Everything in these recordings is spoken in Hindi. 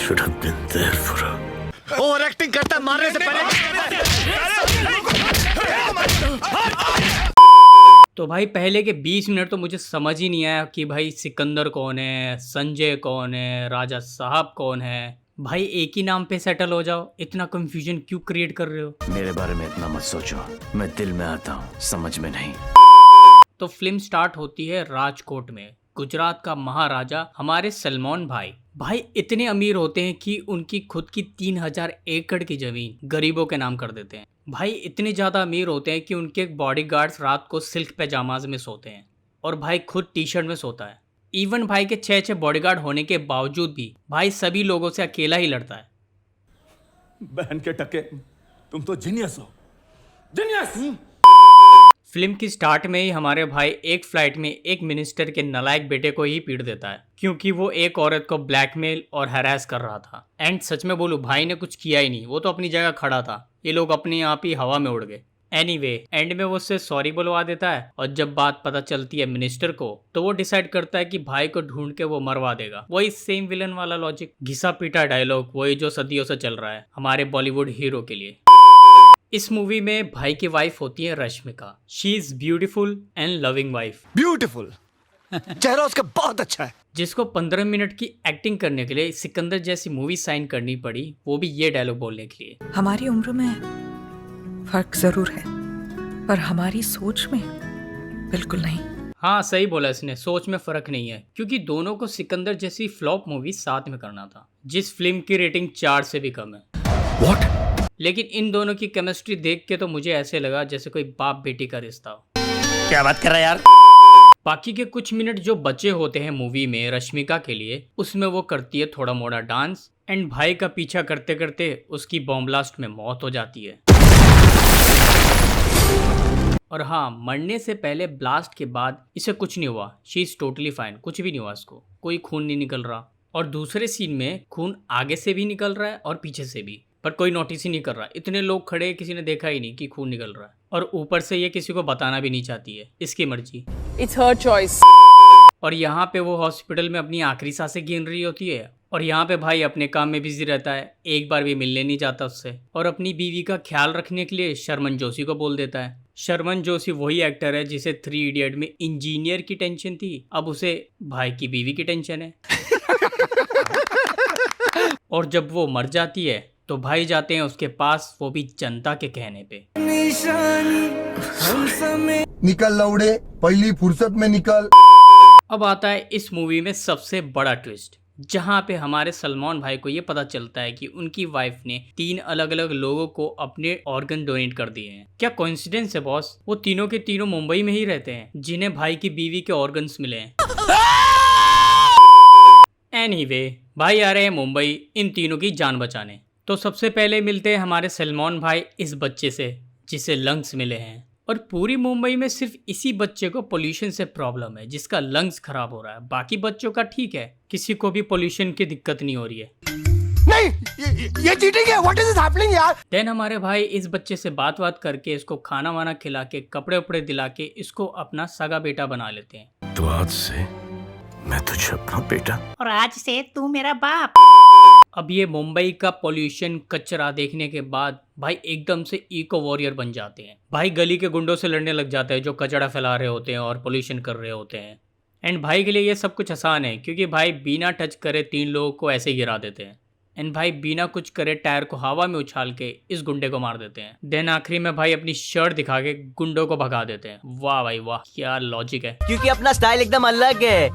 should have been there for her. Over acting करता मारने से पहले। तो भाई पहले के 20 मिनट तो मुझे समझ ही नहीं आया कि भाई सिकंदर कौन है, संजय कौन है, राजा साहब कौन है। भाई एक ही नाम पे सेटल हो जाओ, इतना कंफ्यूजन क्यों क्रिएट कर रहे हो। मेरे बारे में इतना मत सोचो, मैं दिल में आता हूँ, समझ में नहीं। तो फिल्म स्टार्ट होती है राजकोट में। गुजरात का महाराजा हमारे सलमान भाई इतने अमीर होते हैं कि उनकी खुद की 3000 एकड़ की जमीन गरीबों के नाम कर देते हैं। भाई इतने ज़्यादा अमीर होते हैं कि उनके बॉडीगार्ड्स रात को सिल्क पैजामाज में सोते हैं और भाई खुद टी शर्ट में सोता है। इवन भाई के 6 बॉडीगार्ड होने के बावजूद भी भाई सभी लोगों से अकेला ही लड़ता है। बहन के टके, तुम तो जीनियस हो, जीनियस। फिल्म की स्टार्ट में ही हमारे भाई एक फ्लाइट में एक मिनिस्टर के नालायक बेटे को ही पीट देता है क्योंकि वो एक औरत को ब्लैकमेल और हैरेस कर रहा था। एंड सच में बोलूं, भाई ने कुछ किया ही नहीं, वो तो अपनी जगह खड़ा था। ये लोग अपने आप ही हवा में उड़ गए। एनीवे, एंड में वो उससे सॉरी बुलवा देता है और जब बात पता चलती है मिनिस्टर को तो वो डिसाइड करता है कि भाई को ढूंढ के वो मरवा देगा। वही सेम विलन वाला लॉजिक, घिसा पीटा डायलॉग, वही जो सदियों से चल रहा है हमारे बॉलीवुड हीरो के लिए। इस मूवी में भाई की वाइफ होती है Rashmika. She is beautiful and loving wife. Beautiful, चेहरा उसका बहुत अच्छा है। जिसको 15 मिनट की एक्टिंग करने के लिए सिकंदर जैसी मूवी साइन करनी पड़ी, वो भी ये डायलॉग बोलने के लिए। हमारी उम्र में फर्क जरूर है पर हमारी सोच में बिल्कुल नहीं। हाँ सही बोला इसने, सोच में फर्क नहीं है क्योंकि दोनों को सिकंदर जैसी फ्लॉप मूवी साथ में करना था जिस फिल्म की रेटिंग 4 से भी कम है। What? लेकिन इन दोनों की केमिस्ट्री देख के तो मुझे ऐसे लगा जैसे कोई बाप बेटी का रिश्ता हो। क्या बात कर रहा है यार। बाकी के कुछ मिनट जो बचे होते हैं मूवी में रश्मिका के लिए, उसमें वो करती है थोड़ा मोड़ा डांस एंड भाई का पीछा करते करते उसकी बॉम्ब ब्लास्ट में मौत हो जाती है। और हाँ, मरने से पहले ब्लास्ट के बाद इसे कुछ नहीं हुआ। शी इज टोटली फाइन, कुछ भी नहीं हुआ इसको, कोई खून नहीं निकल रहा। और दूसरे सीन में खून आगे से भी निकल रहा है और पीछे से भी, पर कोई नोटिस ही नहीं कर रहा। इतने लोग खड़े, किसी ने देखा ही नहीं कि खून निकल रहा है। और ऊपर से ये किसी को बताना भी नहीं चाहती है, इसकी मर्जी, इट्स हर चॉइस। और यहाँ पे वो हॉस्पिटल में अपनी आखिरी सांसें गिन रही होती है और यहाँ पे भाई अपने काम में बिजी रहता है, एक बार भी मिलने नहीं जाता उससे। और अपनी बीवी का ख्याल रखने के लिए शर्मन जोशी को बोल देता है। शर्मन जोशी वही एक्टर है जिसे 3 इडियट में इंजीनियर की टेंशन थी, अब उसे भाई की बीवी की टेंशन है। और जब वो मर जाती है तो भाई जाते हैं उसके पास, वो भी जनता के कहने पे। निकल लौड़े, पहली फुर्सत में निकल। अब आता है इस मूवी में सबसे बड़ा ट्विस्ट, जहाँ पे हमारे सलमान भाई को ये पता चलता है कि उनकी वाइफ ने 3 अलग अलग लोगों को अपने ऑर्गन डोनेट कर दिए हैं। क्या कोइंसिडेंस है बॉस? वो तीनों के तीनों मुंबई में ही रहते हैं जिन्हें भाई की बीवी के ऑर्गन्स मिले हैं। एनीवे, भाई आ रहे हैं मुंबई इन तीनों की जान बचाने। तो सबसे पहले मिलते हैं हमारे सलमान भाई इस बच्चे से जिसे लंग्स मिले हैं। और पूरी मुंबई में सिर्फ इसी बच्चे को पोल्यूशन से प्रॉब्लम है जिसका लंग्स खराब हो रहा है। बाकी बच्चों का ठीक है, किसी को भी पोल्यूशन की दिक्कत नहीं हो रही है। नहीं, ये चीटिंग है। What is this happening यार? देन हमारे भाई इस बच्चे से बात करके इसको खाना वाना खिला के कपड़े उपड़े दिला के इसको अपना सगा बेटा बना लेते हैं। तो आज से मैं तुझे अपना बेटा, और आज से तू मेरा बाप। अब ये मुंबई का पोल्यूशन कचरा देखने के बाद भाई एकदम से इको वॉरियर बन जाते हैं। भाई गली के गुंडों से लड़ने लग जाते हैं जो कचरा फैला रहे होते हैं और पोल्यूशन कर रहे होते हैं। एंड भाई के लिए ये सब कुछ आसान है क्योंकि भाई बिना टच करे 3 लोगों को ऐसे ही गिरा देते हैं। एंड भाई बिना कुछ करे टायर को हवा में उछाल के इस गुंडे को मार देते हैं। देन आखिरी में भाई अपनी शर्ट दिखा के गुंडों को भगा देते हैं। वाह भाई वाह, क्या लॉजिक है, क्योंकि अपना स्टाइल एकदम अलग है।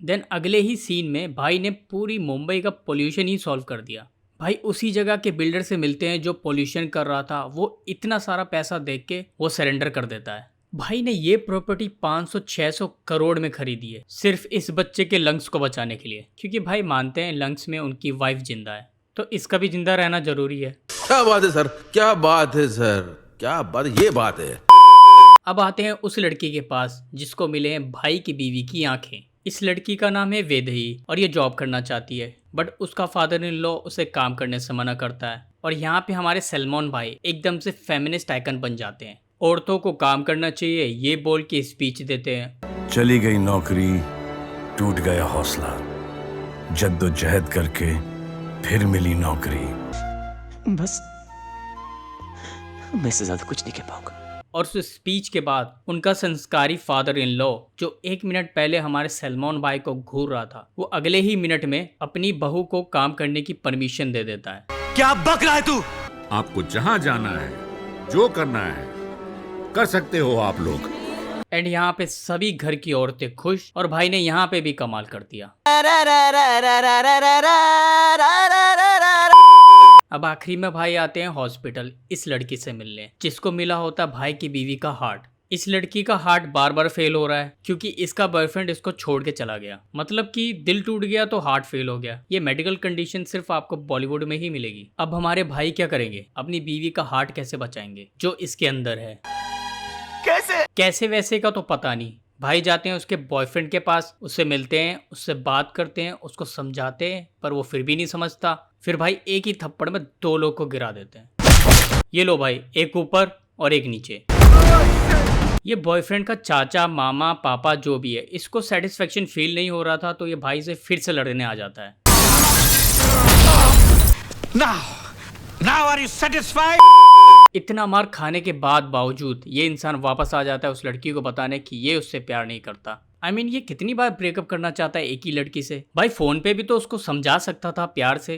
देन अगले ही सीन में भाई ने पूरी मुंबई का पोल्यूशन ही सॉल्व कर दिया। भाई उसी जगह के बिल्डर से मिलते हैं जो पोल्यूशन कर रहा था। वो इतना सारा पैसा देख के वो सरेंडर कर देता है। भाई ने ये प्रॉपर्टी 500-600 करोड़ में खरीदी है सिर्फ इस बच्चे के लंग्स को बचाने के लिए, क्योंकि भाई मानते हैं लंग्स में उनकी वाइफ जिंदा है तो इसका भी जिंदा रहना जरूरी है। क्या बात है सर, क्या बात है सर, क्या बात, ये बात है। अब आते हैं उस लड़की के पास जिसको मिले हैं भाई की बीवी की आंखें। इस लड़की का नाम है वेदही और ये जॉब करना चाहती है बट उसका फादर इन लॉ उसे काम करने से मना करता है। और यहाँ पे हमारे सलमान भाई एकदम से फेमिनिस्ट आइकन बन जाते हैं। औरतों को काम करना चाहिए ये बोल के स्पीच देते हैं। चली गई नौकरी, टूट गया हौसला, जद्दोजहद करके फिर मिली नौकरी। बस मैं इससे ज्यादा कुछ नहीं कह पाऊंगा। और उस स्पीच के बाद उनका संस्कारी फादर इन लॉ, जो 1 मिनट पहले हमारे सलमान भाई को घूर रहा था, वो अगले ही मिनट में अपनी बहू को काम करने की परमिशन दे देता है। क्या बक रहा है तू? आपको जहां जाना है, जो करना है, कर सकते हो आप लोग। एंड यहाँ पे सभी घर की औरतें खुश, और भाई ने यहाँ पे भी कमाल कर दिया। अब आखिरी में भाई आते हैं हॉस्पिटल इस लड़की से मिलने, जिसको मिला होता भाई की बीवी का हार्ट। इस लड़की का हार्ट बार बार फेल हो रहा है क्योंकि इसका बॉयफ्रेंड इसको छोड़ के चला गया। मतलब कि दिल टूट गया तो हार्ट फेल हो गया। ये मेडिकल कंडीशन सिर्फ आपको बॉलीवुड में ही मिलेगी। अब हमारे भाई क्या करेंगे? अपनी बीवी का हार्ट कैसे बचाएंगे जो इसके अंदर है? कैसे वैसे का तो पता नहीं। भाई जाते हैं उसके बॉयफ्रेंड के पास, उससे मिलते हैं, उससे बात करते हैं, उसको समझाते हैं, पर वो फिर भी नहीं समझता। फिर भाई एक ही थप्पड़ में 2 लोग को गिरा देते हैं। ये लो भाई, एक ऊपर और एक नीचे। ये बॉयफ्रेंड का चाचा, मामा, पापा जो भी है, इसको सेटिस्फेक्शन फील नहीं हो रहा था तो ये भाई से फिर से लड़ने आ जाता है। Now are you satisfied? इतना मार खाने के बाद बावजूद ये इंसान वापस आ जाता है उस लड़की को बताने कि ये उससे प्यार नहीं करता। I mean, ये कितनी बार ब्रेकअप करना चाहता है एक ही लड़की से? भाई फोन पे भी तो उसको समझा सकता था प्यार से।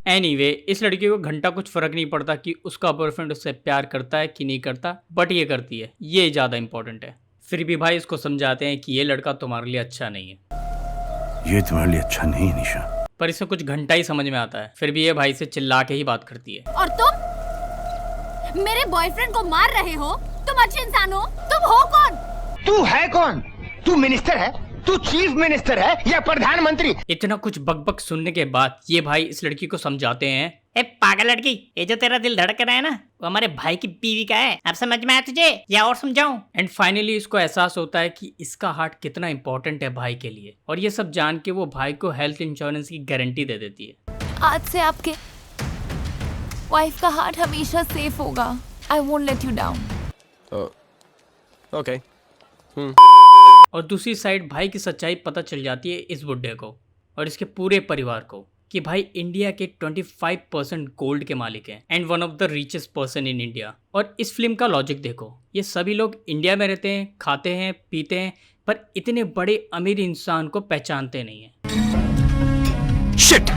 एनीवे, इस लड़की को घंटा कुछ फर्क नहीं पड़ता कि उसका बॉयफ्रेंड उससे प्यार करता है कि नहीं करता, बट ये करती है, ये ज्यादा इंपॉर्टेंट है। फिर भी भाई इसको समझाते हैं कि ये लड़का तुम्हारे लिए अच्छा नहीं है। ये तुम्हारे लिए अच्छा नहीं है निशा। पर इसे कुछ घंटा ही समझ में आता है। फिर भी ये भाई से चिल्ला के ही बात करती है। और तुम मेरे बॉयफ्रेंड को मार रहे हो? तुम अच्छे इंसान हो? तुम हो कौन? तू है कौन? तू मिनिस्टर है? तू चीफ मिनिस्टर है या प्रधानमंत्री? इतना कुछ बकबक सुनने के बाद ये भाई इस लड़की को समझाते हैं। ए पागल लड़की, ये जो तेरा दिल धड़क रहा है ना, वो हमारे भाई की बीवी का है। अब समझ में आया तुझे या और समझाऊं? एंड फाइनली इसको एहसास होता है कि इसका हार्ट कितना इंपॉर्टेंट है भाई के लिए, और ये सब जान के वो भाई को हेल्थ इंश्योरेंस की गारंटी दे देती है। आज से आपके वाइफ का हार्ट हमेशा सेफ होगा। I won't let you down. Okay. और दूसरी साइड भाई की सच्चाई पता चल जाती है इस बुड्ढे को और इसके पूरे परिवार को कि भाई इंडिया के 25% गोल्ड के मालिक हैं and one of the richest person in India. और इस फिल्म का लॉजिक देखो, ये सभी लोग इंडिया में रहते हैं, खाते हैं, पीते हैं, पर इतने बड़े अमीर इंसान को पहचानते नहीं हैं। Shit!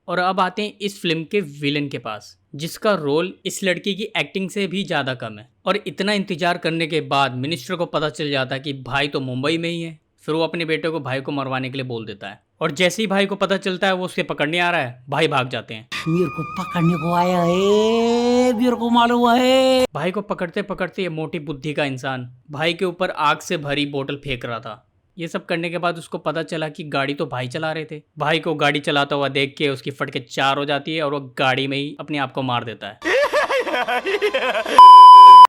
और अब आते हैं इस फिल्म के विलन के पास, जिसका रोल इस लड़की की एक्टिंग से भी ज़्यादा कम है। और इतना इंतजार करने के बाद मिनिस्टर को पता चल जाता है कि भाई तो मुंबई में ही है। फिर वो अपने बेटे को भाई को मरवाने के लिए बोल देता है, और जैसे ही भाई को पता चलता है वो उसके पकड़ने आ रहा है, भाई भाग जाते हैं। मेरे को पकड़ने को आया है, मेरे को मालूम है। भाई को पकड़ते पकड़ते ये मोटी बुद्धि का इंसान भाई के ऊपर आग से भरी बोतल फेंक रहा था। ये सब करने के बाद उसको पता चला कि गाड़ी तो भाई चला रहे थे। भाई को गाड़ी चलाता हुआ देख के उसकी फटके 4 हो जाती है और वो गाड़ी में ही अपने आप को मार देता है।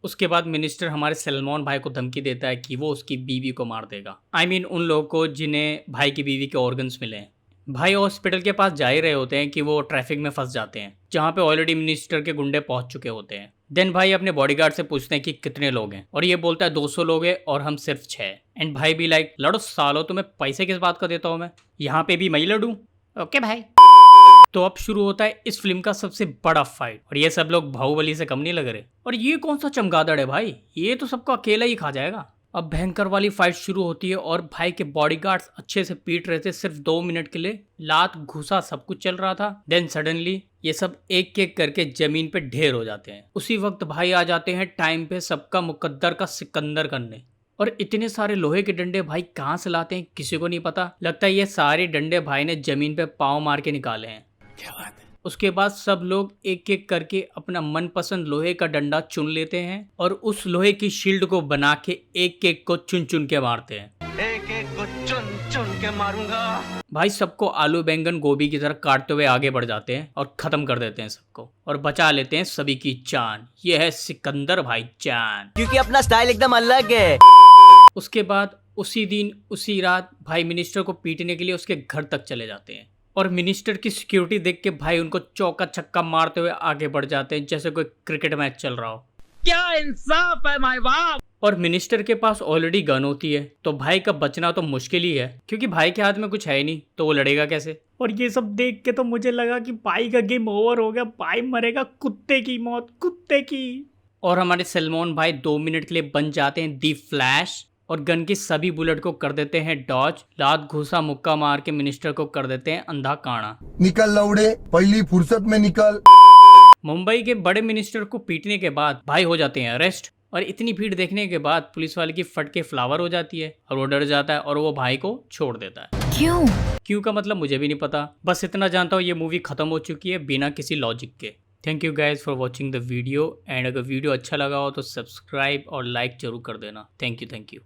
उसके बाद मिनिस्टर हमारे सलमान भाई को धमकी देता है कि वो उसकी बीवी को मार देगा। I mean, उन लोगों को जिन्हें भाई की बीवी के ऑर्गन्स मिले हैं। भाई हॉस्पिटल के पास जा ही रहे होते हैं कि वो ट्रैफिक में फंस जाते हैं, जहाँ पे ऑलरेडी मिनिस्टर के गुंडे पहुंच चुके होते हैं। देन भाई अपने बॉडीगार्ड से पूछते हैं कि कितने लोग हैं, और ये बोलता है 200 लोग हैं और हम सिर्फ 6। एंड भाई भी लाइक, लड़ो सालो, तुम्हें पैसे किस बात का देता हूँ मैं, यहाँ पे भी मैं ही लड़ूं। ओके भाई। तो अब शुरू होता है इस फिल्म का सबसे बड़ा फाइट, और ये सब लोग बाहुबली से कम नहीं लग रहे। और ये कौन सा चमगादड़ है भाई, ये तो सबको अकेला ही खा जाएगा। अब भयंकर वाली फाइट शुरू होती है और भाई के बॉडीगार्ड्स अच्छे से पीट रहे थे सिर्फ 2 मिनट के लिए। लात घुसा सब कुछ चल रहा था। देन सडनली ये सब एक एक करके जमीन पे ढेर हो जाते हैं। उसी वक्त भाई आ जाते हैं टाइम पे सबका मुकद्दर का सिकंदर करने। और इतने सारे लोहे के डंडे भाई कहाँ से लाते हैं किसी को नहीं पता। लगता है ये सारे डंडे भाई ने जमीन पे पाँव मार के निकाले हैं। क्या बात है। उसके बाद सब लोग एक एक करके अपना मनपसंद लोहे का डंडा चुन लेते हैं और उस लोहे की शील्ड को बना के एक एक को चुन चुन के मारते हैं। एक एक को चुन चुन के मारूंगा। भाई सबको आलू बैंगन गोभी की तरह काटते हुए आगे बढ़ जाते हैं और खत्म कर देते हैं सबको, और बचा लेते हैं सभी की जान। ये है सिकंदर भाई जान, क्योंकि अपना स्टाइल एकदम अलग है। उसके बाद उसी दिन उसी रात भाई मिनिस्टर को पीटने के लिए उसके घर तक चले जाते हैं, और मिनिस्टर की सिक्योरिटी देख के भाई उनको चौका छक्का मारते हुए आगे बढ़ जाते हैं जैसे कोई क्रिकेट मैच चल रहा हो। क्या इंसाफ है माय बाप। और मिनिस्टर के पास ऑलरेडी गन होती है तो भाई का बचना तो मुश्किल ही है, क्योंकि भाई के हाथ में कुछ है ही नहीं तो वो लड़ेगा कैसे। और ये सब देख के तो मुझे लगा कि भाई का गेम ओवर हो गया, भाई मरेगा कुत्ते की मौत, कुत्ते की। और हमारे सलमान भाई 2 मिनट के लिए बन जाते हैं दी फ्लैश और गन की सभी बुलेट को कर देते हैं डॉज। लात घुसा मुक्का मार के मिनिस्टर को कर देते हैं अंधा काना। निकल लौड़े, पहली फुर्सत में निकल। मुंबई के बड़े मिनिस्टर को पीटने के बाद भाई हो जाते हैं अरेस्ट, और इतनी भीड़ देखने के बाद पुलिस वाले की फट के फ्लावर हो जाती है और वो डर जाता है और वो भाई को छोड़ देता है। क्यों का मतलब मुझे भी नहीं पता, बस इतना जानता हूँ ये मूवी खत्म हो चुकी है बिना किसी लॉजिक के। Thank you guys for watching the video, and अगर वीडियो अच्छा लगा हो तो सब्सक्राइब और लाइक जरूर कर देना। Thank you.